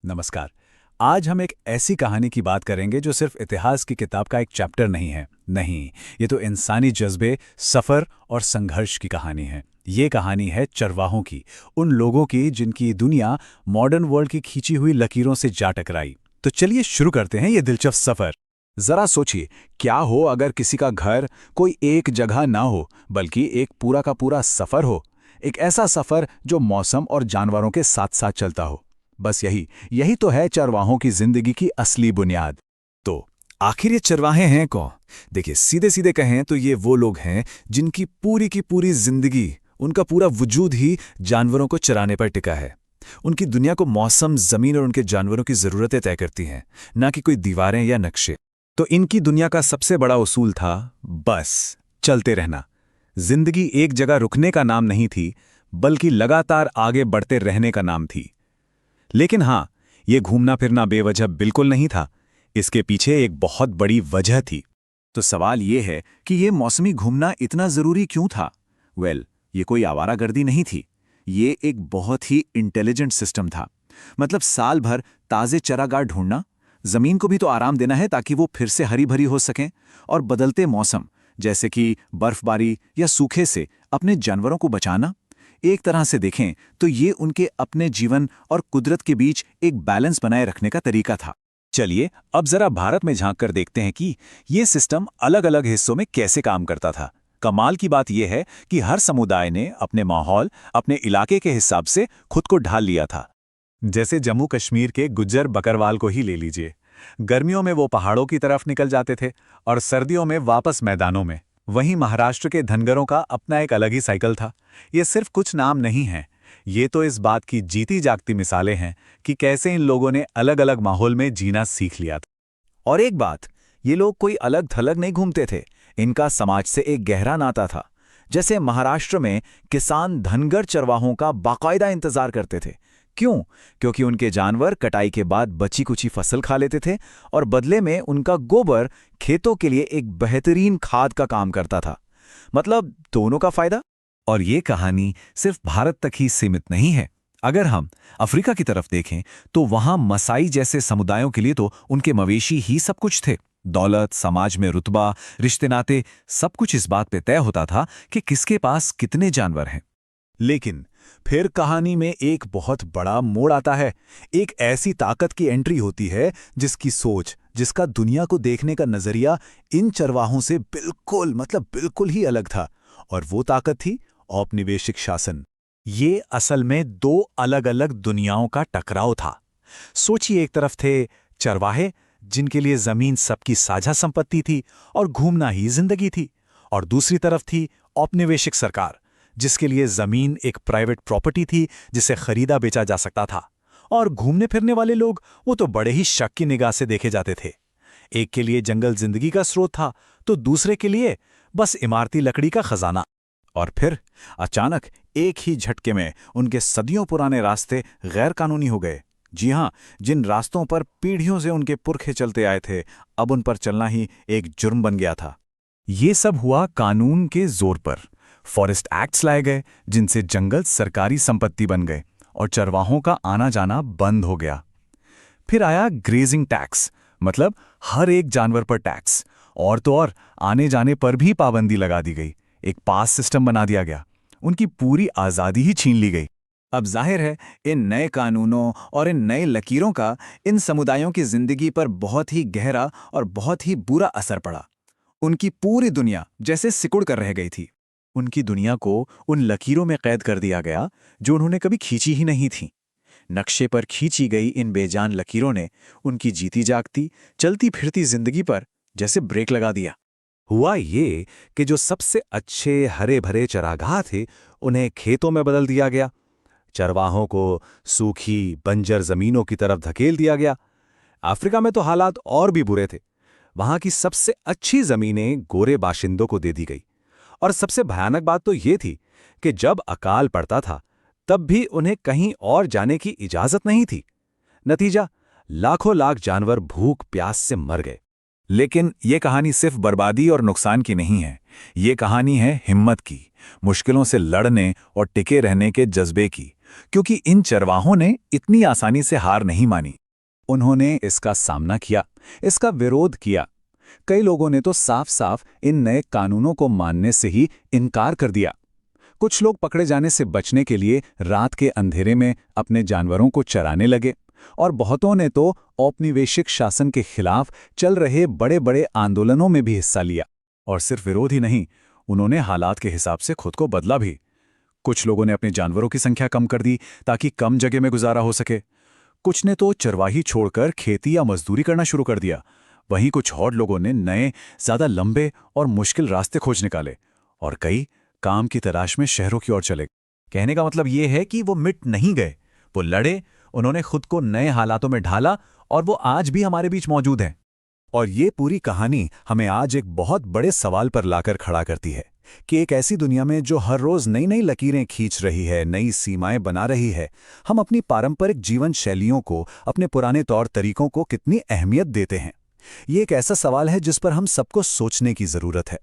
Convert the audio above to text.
नमस्कार। आज हम एक ऐसी कहानी की बात करेंगे जो सिर्फ इतिहास की किताब का एक चैप्टर नहीं है। नहीं, ये तो इंसानी जज्बे, सफ़र और संघर्ष की कहानी है। ये कहानी है चरवाहों की, उन लोगों की जिनकी दुनिया मॉडर्न वर्ल्ड की खींची हुई लकीरों से जा टकराई। तो चलिए शुरू करते हैं ये दिलचस्प सफ़र। जरा सोचिए, क्या हो अगर किसी का घर कोई एक जगह ना हो बल्कि एक पूरा का पूरा सफर हो। एक ऐसा सफर जो मौसम और जानवरों के साथ साथ चलता हो। बस यही यही तो है चरवाहों की जिंदगी की असली बुनियाद। तो आखिर ये चरवाहे हैं कौन? देखिए, सीधे सीधे कहें तो ये वो लोग हैं जिनकी पूरी की पूरी जिंदगी, उनका पूरा वजूद ही जानवरों को चराने पर टिका है। उनकी दुनिया को मौसम, जमीन और उनके जानवरों की जरूरतें तय करती हैं, ना कि कोई दीवारें या नक्शे। तो इनकी दुनिया का सबसे बड़ा उसूल था बस चलते रहना। जिंदगी एक जगह रुकने का नाम नहीं थी, बल्कि लगातार आगे बढ़ते रहने का नाम थी। लेकिन हां, ये घूमना फिरना बेवजह बिल्कुल नहीं था। इसके पीछे एक बहुत बड़ी वजह थी। तो सवाल ये है कि ये मौसमी घूमना इतना जरूरी क्यों था? ये कोई आवारागर्दी नहीं थी। ये एक बहुत ही इंटेलिजेंट सिस्टम था। मतलब साल भर ताजे चरागाह ढूंढना, जमीन को भी तो आराम देना है ताकि वो फिर से हरी भरी हो सकें, और बदलते मौसम जैसे कि बर्फबारी या सूखे से अपने जानवरों को बचाना। एक तरह से देखें तो ये उनके अपने जीवन और कुदरत के बीच एक बैलेंस बनाए रखने का तरीका था। चलिए अब जरा भारत में झांक कर देखते हैं कि ये सिस्टम अलग अलग हिस्सों में कैसे काम करता था। कमाल की बात यह है कि हर समुदाय ने अपने माहौल, अपने इलाके के हिसाब से खुद को ढाल लिया था। जैसे जम्मू कश्मीर के गुज्जर बकरवाल को ही ले लीजिए। गर्मियों में वो पहाड़ों की तरफ निकल जाते थे और सर्दियों में वापस मैदानों में। वहीं महाराष्ट्र के धनगरों का अपना एक अलग ही साइकिल था। ये सिर्फ कुछ नाम नहीं हैं, ये तो इस बात की जीती जागती मिसालें हैं कि कैसे इन लोगों ने अलग अलग माहौल में जीना सीख लिया था। और एक बात, ये लोग कोई अलग थलग नहीं घूमते थे। इनका समाज से एक गहरा नाता था। जैसे महाराष्ट्र में किसान धनगर चरवाहों का बाकायदा इंतजार करते थे। क्यों? क्योंकि उनके जानवर कटाई के बाद बची कुची फसल खा लेते थे और बदले में उनका गोबर खेतों के लिए एक बेहतरीन खाद का काम करता था। मतलब दोनों का फायदा। और ये कहानी सिर्फ भारत तक ही सीमित नहीं है। अगर हम अफ्रीका की तरफ देखें तो वहां मसाई जैसे समुदायों के लिए तो उनके मवेशी ही सब कुछ थे। दौलत, समाज में रुतबा, रिश्ते नाते, सब कुछ इस बात पे तय होता था कि किसके पास कितने जानवर हैं। लेकिन फिर कहानी में एक बहुत बड़ा मोड़ आता है। एक ऐसी ताकत की एंट्री होती है जिसकी सोच, जिसका दुनिया को देखने का नजरिया इन चरवाहों से बिल्कुल ही अलग था। और वो ताकत थी औपनिवेशिक शासन। ये असल में दो अलग अलग दुनियाओं का टकराव था। सोचिए, एक तरफ थे चरवाहे जिनके लिए जमीन सबकी साझा संपत्ति थी और घूमना ही जिंदगी थी, और दूसरी तरफ थी औपनिवेशिक सरकार जिसके लिए जमीन एक प्राइवेट प्रॉपर्टी थी जिसे खरीदा बेचा जा सकता था। और घूमने फिरने वाले लोग, वो तो बड़े ही शक की निगाह से देखे जाते थे। एक के लिए जंगल जिंदगी का स्रोत था तो दूसरे के लिए बस इमारती लकड़ी का खजाना। और फिर अचानक एक ही झटके में उनके सदियों पुराने रास्ते गैर कानूनी हो गए। जी हां, जिन रास्तों पर पीढ़ियों से उनके पुरखे चलते आए थे, अब उन पर चलना ही एक जुर्म बन गया था। ये सब हुआ कानून के जोर पर। फॉरेस्ट एक्ट्स लाए गए जिनसे जंगल सरकारी संपत्ति बन गए और चरवाहों का आना जाना बंद हो गया। फिर आया ग्रेजिंग टैक्स, मतलब हर एक जानवर पर टैक्स। और तो और आने जाने पर भी पाबंदी लगा दी गई। एक पास सिस्टम बना दिया गया। उनकी पूरी आज़ादी ही छीन ली गई। अब जाहिर है, इन नए कानूनों और इन नए लकीरों का इन समुदायों की जिंदगी पर बहुत ही गहरा और बहुत ही बुरा असर पड़ा। उनकी पूरी दुनिया जैसे सिकुड़ कर रह गई थी। उनकी दुनिया को उन लकीरों में कैद कर दिया गया जो उन्होंने कभी खींची ही नहीं थी। नक्शे पर खींची गई इन बेजान लकीरों ने उनकी जीती जागती, चलती फिरती जिंदगी पर जैसे ब्रेक लगा दिया। हुआ ये कि जो सबसे अच्छे हरे भरे चरागाह थे, उन्हें खेतों में बदल दिया गया। चरवाहों को सूखी बंजर जमीनों की तरफ धकेल दिया गया। अफ्रीका में तो हालात और भी बुरे थे। वहां की सबसे अच्छी जमीनें गोरे बाशिंदों को दे दी गई। और सबसे भयानक बात तो ये थी कि जब अकाल पड़ता था, तब भी उन्हें कहीं और जाने की इजाजत नहीं थी। नतीजा, लाखों लाख जानवर भूख प्यास से मर गए। लेकिन ये कहानी सिर्फ बर्बादी और नुकसान की नहीं है। ये कहानी है हिम्मत की, मुश्किलों से लड़ने और टिके रहने के जज्बे की। क्योंकि इन चरवाहों ने इतनी आसानी से हार नहीं मानी। उन्होंने इसका सामना किया, इसका विरोध किया। कई लोगों ने तो साफ साफ इन नए कानूनों को मानने से ही इनकार कर दिया। कुछ लोग पकड़े जाने से बचने के लिए रात के अंधेरे में अपने जानवरों को चराने लगे, और बहुतों ने तो औपनिवेशिक शासन के खिलाफ चल रहे बड़े बड़े आंदोलनों में भी हिस्सा लिया। और सिर्फ विरोध ही नहीं, उन्होंने हालात के हिसाब से खुद को बदला भी। कुछ लोगों ने अपने जानवरों की संख्या कम कर दी ताकि कम जगह में गुजारा हो सके। कुछ ने तो चरवाही छोड़कर खेती या मजदूरी करना शुरू कर दिया। वहीं कुछ और लोगों ने नए, ज्यादा लंबे और मुश्किल रास्ते खोज निकाले, और कई काम की तलाश में शहरों की ओर चले। कहने का मतलब ये है कि वो मिट नहीं गए, वो लड़े, उन्होंने खुद को नए हालातों में ढाला, और वो आज भी हमारे बीच मौजूद हैं। और ये पूरी कहानी हमें आज एक बहुत बड़े सवाल पर लाकर खड़ा करती है कि एक ऐसी दुनिया में जो हर रोज नई नई लकीरें खींच रही है, नई सीमाएं बना रही है, हम अपनी पारंपरिक जीवन शैलियों को, अपने पुराने तौर तरीकों को कितनी अहमियत देते हैं। ये एक ऐसा सवाल है जिस पर हम सबको सोचने की जरूरत है।